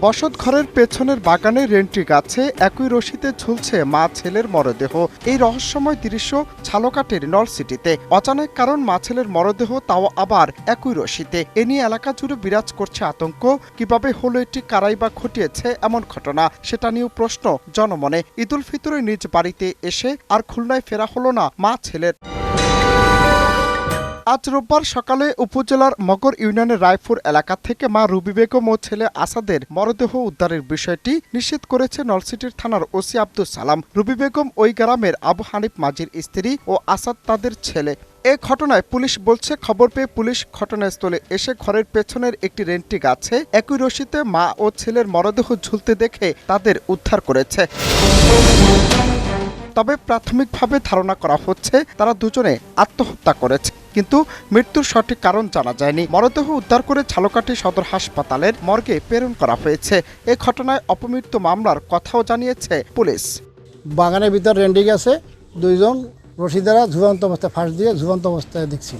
বসত ঘরের পেছনের বাগানে রেন্ট্রি গাছে একই রশিতে ঝুলছে মা ছেলের মরদেহ। এই রহস্যময় দৃশ্য ঝালকাঠির নলসিটিতে। অজানা কারণ মা ছেলের মরদেহ, তাও আবার একই রশিতে। এ নিয়ে এলাকা জুড়ে বিরাজ করছে আতঙ্ক। কিভাবে হলো এটি, কারাই বা ঘটিয়েছে এমন ঘটনা, সেটা নিয়েও প্রশ্ন জনমনে। ঈদুল ফিতরে নিজ বাড়িতে এসে আর খুলনায় ফেরা হলো না মা ছেলের। আজ রোববার সকালে উপজেলার মগর ইউনিয়নের রায়পুর এলাকা থেকে মা রুবি বেগম ও ছেলে আসাদের মরদেহ উদ্ধারের বিষয়টি নিশ্চিত করেছে নলসিটির থানার ওসি আব্দুল সালাম। রুবি বেগম ওই গ্রামের আবু হানিফ মাঝির স্ত্রী ও আসাদ তাদের ছেলে। এ ঘটনায় পুলিশ বলছে, খবর পেয়ে পুলিশ ঘটনাস্থলে এসে ঘরের পেছনের একটি রেন্ট্রি গাছে একই রশিতে মা ও ছেলের মরদেহ ঝুলতে দেখে তাদের উদ্ধার করেছে। তবে প্রাথমিকভাবে ধারণা করা হচ্ছে তারা দুজনে আত্মহত্যা করেছে, কিন্তু মৃত্যুর সঠিক কারণ জানা যায়নি। মরদেহ উদ্ধার করে ঝালকাঠি সদর হাসপাতালের মর্গে প্রেরণ করা হয়েছে। এ ঘটনায় অপমৃত্যু মামলার কথাও জানিয়েছে পুলিশ। বাগানের ভিতর রেন্ডি গেছে, দুইজন রশিদারা ঝুলন্ত অবস্থায় ফাঁস দিয়ে ঝুলন্ত অবস্থায় দেখছি।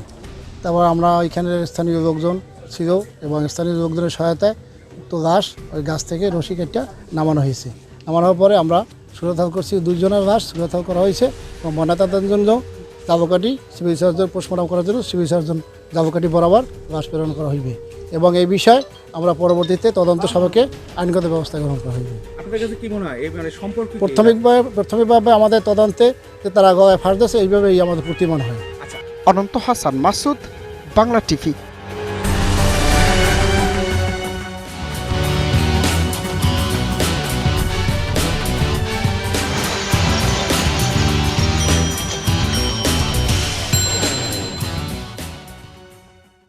তারপর আমরা ওইখানের স্থানীয় লোকজন ছিল এবং স্থানীয় লোকজনের সহায়তায় উক্ত লাশ ওই গাছ থেকে রশি কেটে নামানো হয়েছে। নামানোর পরে আমরা সুরতহাল করছি, দুইজনের লাশ সুরতহাল করা হয়েছে এবং ময়নাতদন্তের জন্য ঝালকাঠি সিভিল সার্জন পোস্টমর্টম করার জন্য সিভিল সার্জন ঝালকাঠি বরাবর লাশ প্রেরণ করা হইবে এবং এই বিষয়ে আমরা পরবর্তীতে তদন্ত সাপেক্ষে আইনগত ব্যবস্থা গ্রহণ করা হইবে। আপনার কাছে কি মনে হয় এই মানে সম্পর্ক প্রাথমিকভাবে আমাদের তদন্তে যে তারা গলায় ফাঁস দিয়েছে, এইভাবেই আমাদের প্রতিমান হয়। অনন্ত হাসান মাসুদ, বাংলা টিভি।